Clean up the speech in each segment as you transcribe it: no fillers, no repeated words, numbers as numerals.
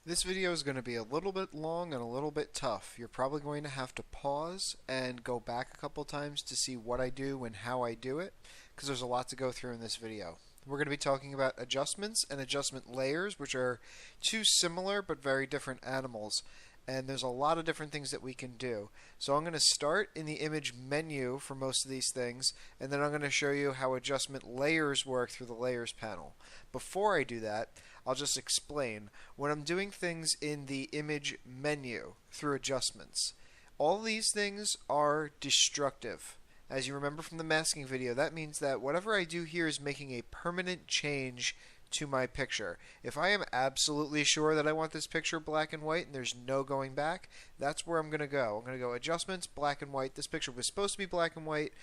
This video is going to be a little bit long and a little bit tough. You're probably going to have to pause and go back a couple times to see what I do and how I do it, because there's a lot to go through in this video. We're going to be talking about adjustments and adjustment layers, which are two similar but very different animals. And there's a lot of different things that we can do. So I'm going to start in the image menu for most of these things, and then I'm going to show you how adjustment layers work through the layers panel. Before I do that, I'll just explain. When I'm doing things in the image menu through adjustments, all these things are destructive. As you remember from the masking video, that means that whatever I do here is making a permanent change to my picture. If I am absolutely sure that I want this picture black and white and there's no going back, that's where I'm going to go. I'm going to go adjustments, black and white. This picture was supposed to be black and white.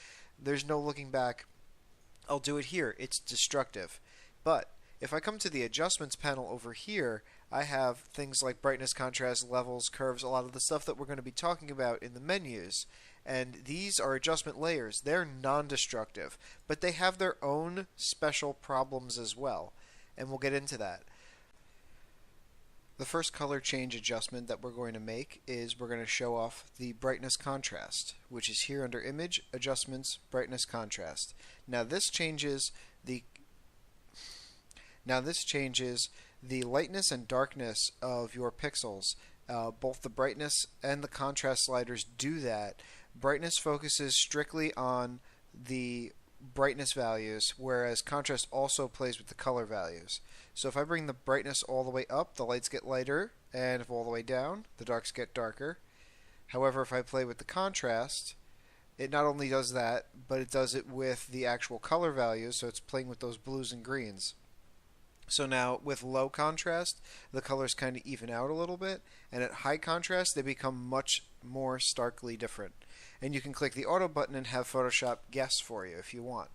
There's no looking back. I'll do it here. It's destructive. But if I come to the adjustments panel over here, I have things like brightness, contrast, levels, curves, a lot of the stuff that we're going to be talking about in the menus. And these are adjustment layers. They're non-destructive, but they have their own special problems as well. And we'll get into that. The first color change adjustment that we're going to make is we're going to show off the brightness contrast, which is here under Image, Adjustments, Brightness Contrast. Now this changes the lightness and darkness of your pixels. Both the brightness and the contrast sliders do that. Brightness focuses strictly on the brightness values, whereas contrast also plays with the color values. So if I bring the brightness all the way up, the lights get lighter, and if all the way down, the darks get darker. However, if I play with the contrast, it not only does that, but it does it with the actual color values, so it's playing with those blues and greens. So now, with low contrast, the colors kind of even out a little bit, and at high contrast, they become much more starkly different. And you can click the auto button and have Photoshop guess for you if you want.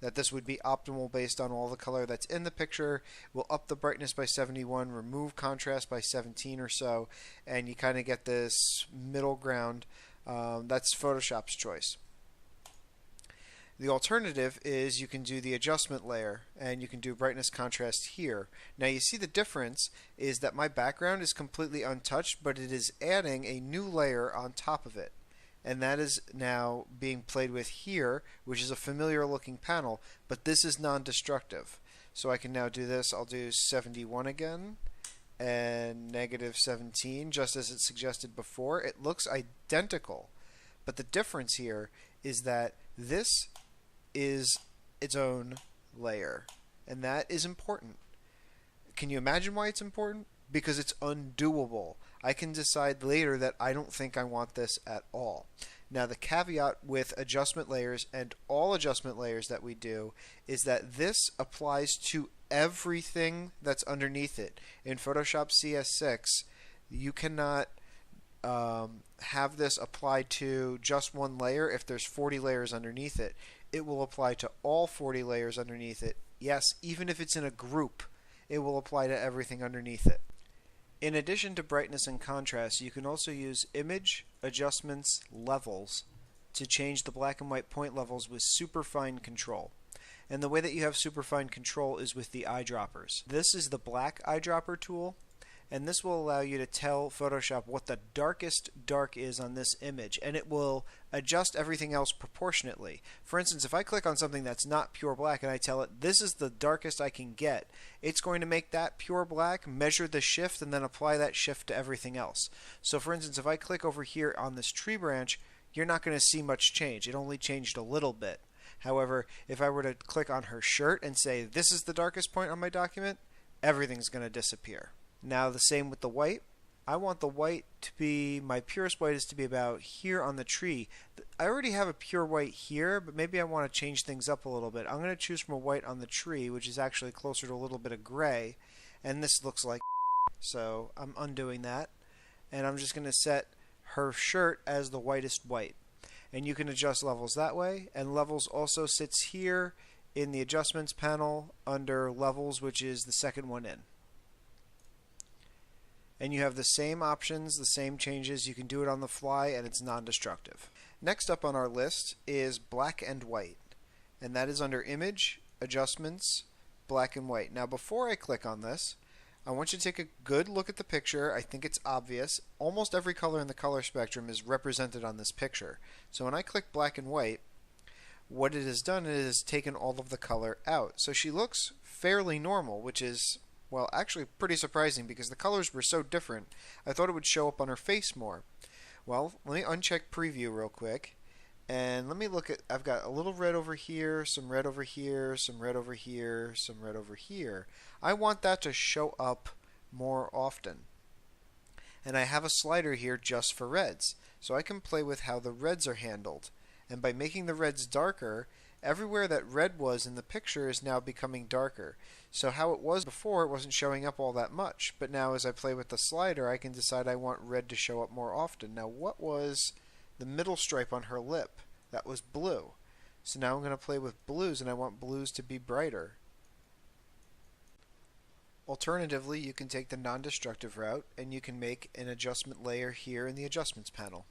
That this would be optimal based on all the color that's in the picture. We'll up the brightness by 71, remove contrast by 17 or so, and you kind of get this middle ground. That's Photoshop's choice. The alternative is you can do the adjustment layer, and you can do brightness contrast here. Now you see the difference is that my background is completely untouched, but it is adding a new layer on top of it. And that is now being played with here, which is a familiar looking panel, but this is non-destructive. So I can now do this. I'll do 71 again, and negative 17, just as it suggested before. It looks identical, but the difference here is that this is its own layer, and that is important. Can you imagine why it's important? Because it's undoable. I can decide later that I don't think I want this at all. Now the caveat with adjustment layers and all adjustment layers that we do is that this applies to everything that's underneath it. In Photoshop CS6, you cannot have this apply to just one layer if there's 40 layers underneath it. It will apply to all 40 layers underneath it. Yes, even if it's in a group, it will apply to everything underneath it. In addition to brightness and contrast, you can also use image, adjustments, levels to change the black and white point levels with superfine control. And the way that you have superfine control is with the eyedroppers. This is the black eyedropper tool, and this will allow you to tell Photoshop what the darkest dark is on this image, and it will adjust everything else proportionately. For instance, if I click on something that's not pure black and I tell it this is the darkest I can get, it's going to make that pure black, measure the shift, and then apply that shift to everything else. So for instance, if I click over here on this tree branch, you're not going to see much change. It only changed a little bit. However, if I were to click on her shirt and say this is the darkest point on my document, everything's going to disappear. Now the same with the white. I want the white to be, my purest white is to be about here on the tree. I already have a pure white here, but maybe I want to change things up a little bit. I'm going to choose from a white on the tree, which is actually closer to a little bit of gray, and this looks like so I'm undoing that, and I'm just going to set her shirt as the whitest white. And you can adjust levels that way, and levels also sits here in the adjustments panel under levels, which is the second one in. And you have the same options, the same changes. You can do it on the fly, and it's non-destructive. Next up on our list is black and white, and that is under Image, Adjustments, Black and White. Now before I click on this, I want you to take a good look at the picture. I think it's obvious. Almost every color in the color spectrum is represented on this picture. So when I click black and white, what it has done is taken all of the color out. So she looks fairly normal, which is, well, actually pretty surprising because the colors were so different. I thought it would show up on her face more. Well, let me uncheck preview real quick. And let me look at, I've got a little red over here, some red over here, some red over here, some red over here. I want that to show up more often. And I have a slider here just for reds. So I can play with how the reds are handled. And by making the reds darker, everywhere that red was in the picture is now becoming darker. So how it was before, it wasn't showing up all that much. But now as I play with the slider, I can decide I want red to show up more often. Now what was the middle stripe on her lip? That was blue. So now I'm going to play with blues, and I want blues to be brighter. Alternatively, you can take the non-destructive route, and you can make an adjustment layer here in the Adjustments panel.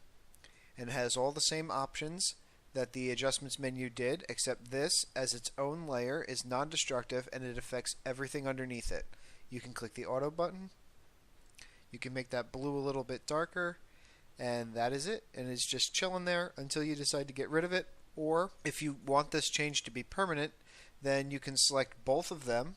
And it has all the same options that the Adjustments menu did, except this, as its own layer, is non-destructive, and it affects everything underneath it. You can click the Auto button. You can make that blue a little bit darker. And that is it, and it's just chilling there until you decide to get rid of it. Or if you want this change to be permanent, then you can select both of them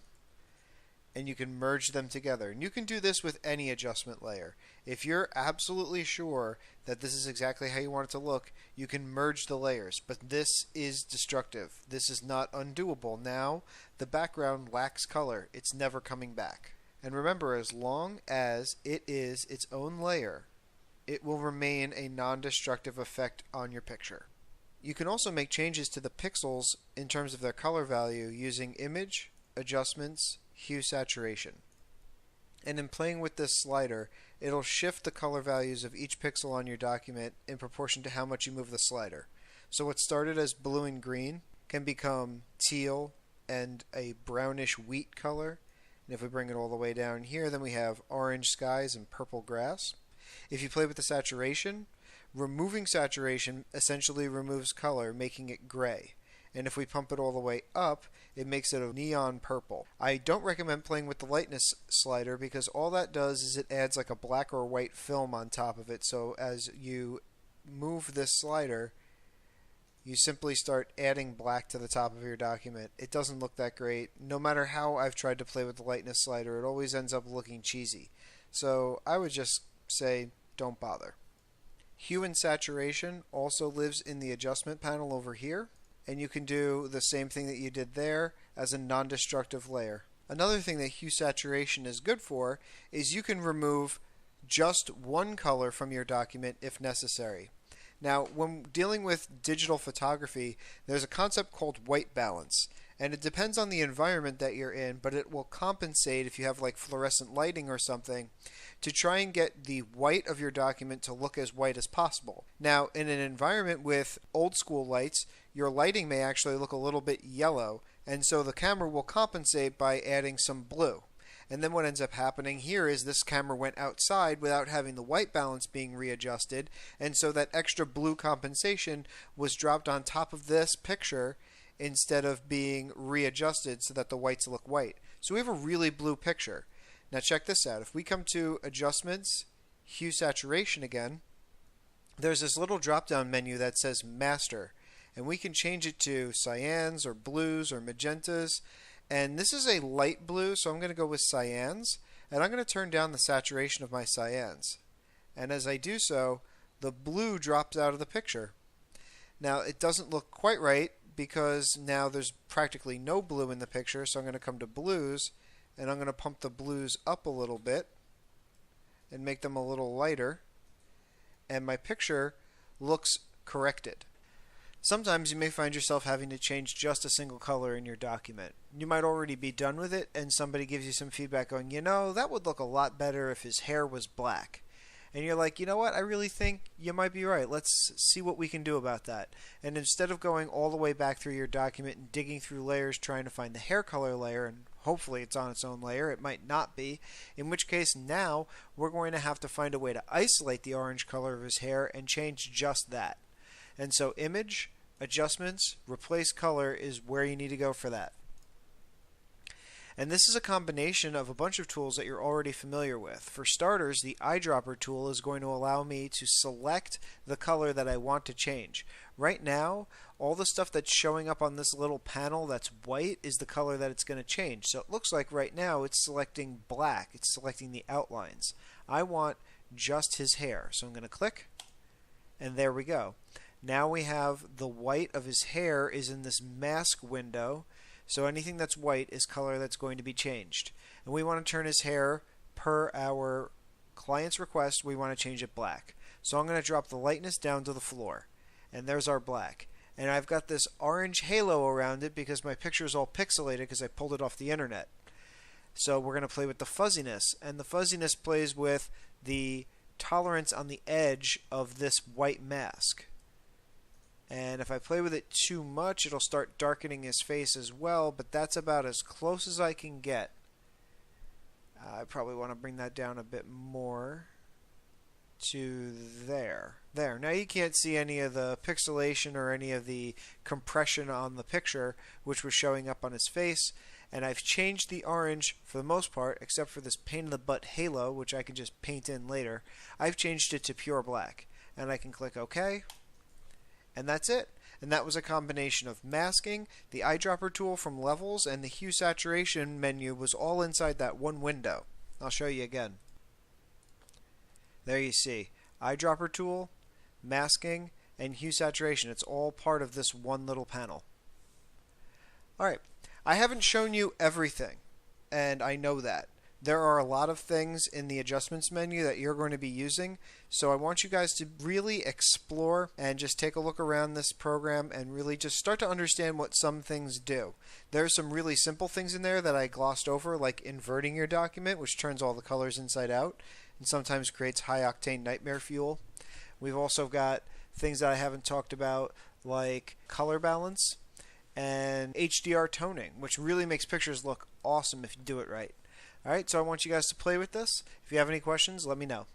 and you can merge them together. And you can do this with any adjustment layer. If you're absolutely sure that this is exactly how you want it to look, you can merge the layers. But this is destructive. This is not undoable. Now the background lacks color. It's never coming back. And remember, as long as it is its own layer, it will remain a non-destructive effect on your picture. You can also make changes to the pixels in terms of their color value using Image, Adjustments, Hue Saturation. And in playing with this slider, it'll shift the color values of each pixel on your document in proportion to how much you move the slider. So what started as blue and green can become teal and a brownish wheat color. And if we bring it all the way down here, then we have orange skies and purple grass. If you play with the saturation, removing saturation essentially removes color, making it gray. And if we pump it all the way up, it makes it a neon purple. I don't recommend playing with the lightness slider because all that does is it adds like a black or white film on top of it. So as you move this slider, you simply start adding black to the top of your document. It doesn't look that great. No matter how I've tried to play with the lightness slider, it always ends up looking cheesy. So I would just say don't bother. Hue and saturation also lives in the adjustment panel over here, and you can do the same thing that you did there as a non-destructive layer. Another thing that hue saturation is good for is you can remove just one color from your document if necessary. Now, when dealing with digital photography, there's a concept called white balance. And it depends on the environment that you're in, but it will compensate if you have like fluorescent lighting or something to try and get the white of your document to look as white as possible. Now, in an environment with old school lights, your lighting may actually look a little bit yellow, and so the camera will compensate by adding some blue. And then what ends up happening here is this camera went outside without having the white balance being readjusted, and so that extra blue compensation was dropped on top of this picture instead of being readjusted so that the whites look white. So we have a really blue picture. Now check this out. If we come to Adjustments, Hue Saturation again, there's this little drop-down menu that says Master. And we can change it to cyans or blues or magentas. And this is a light blue, so I'm going to go with cyans. And I'm going to turn down the saturation of my cyans. And as I do so, the blue drops out of the picture. Now it doesn't look quite right, because now there's practically no blue in the picture, so I'm going to come to blues, and I'm going to pump the blues up a little bit and make them a little lighter, and my picture looks corrected. Sometimes you may find yourself having to change just a single color in your document. You might already be done with it, and somebody gives you some feedback going, you know, that would look a lot better if his hair was black. And you're like, you know what, I really think you might be right. Let's see what we can do about that. And instead of going all the way back through your document and digging through layers trying to find the hair color layer, and hopefully it's on its own layer, it might not be, in which case now we're going to have to find a way to isolate the orange color of his hair and change just that. And so Image, Adjustments, Replace Color is where you need to go for that. And this is a combination of a bunch of tools that you're already familiar with. For starters, the eyedropper tool is going to allow me to select the color that I want to change. Right now, all the stuff that's showing up on this little panel that's white is the color that it's going to change. So it looks like right now it's selecting black. It's selecting the outlines. I want just his hair. So I'm going to click, and there we go. Now we have the white of his hair is in this mask window. So anything that's white is color that's going to be changed. And we want to turn his hair per our client's request. We want to change it black. So I'm going to drop the lightness down to the floor. And there's our black. And I've got this orange halo around it because my picture is all pixelated because I pulled it off the internet. So we're going to play with the fuzziness. And the fuzziness plays with the tolerance on the edge of this white mask. And if I play with it too much, it'll start darkening his face as well, but that's about as close as I can get. I probably want to bring that down a bit more to there. There. Now you can't see any of the pixelation or any of the compression on the picture, which was showing up on his face. And I've changed the orange for the most part, except for this pain in the butt halo, which I can just paint in later. I've changed it to pure black. And I can click OK. And that's it. And that was a combination of masking, the eyedropper tool from Levels, and the hue saturation menu was all inside that one window. I'll show you again. There you see. Eyedropper tool, masking, and hue saturation. It's all part of this one little panel. Alright. I haven't shown you everything, and I know that. There are a lot of things in the adjustments menu that you're going to be using, so I want you guys to really explore and just take a look around this program and really just start to understand what some things do. There's some really simple things in there that I glossed over, like inverting your document, which turns all the colors inside out and sometimes creates high-octane nightmare fuel. We've also got things that I haven't talked about, like color balance and HDR toning, which really makes pictures look awesome if you do it right. Alright, so I want you guys to play with this. If you have any questions, let me know.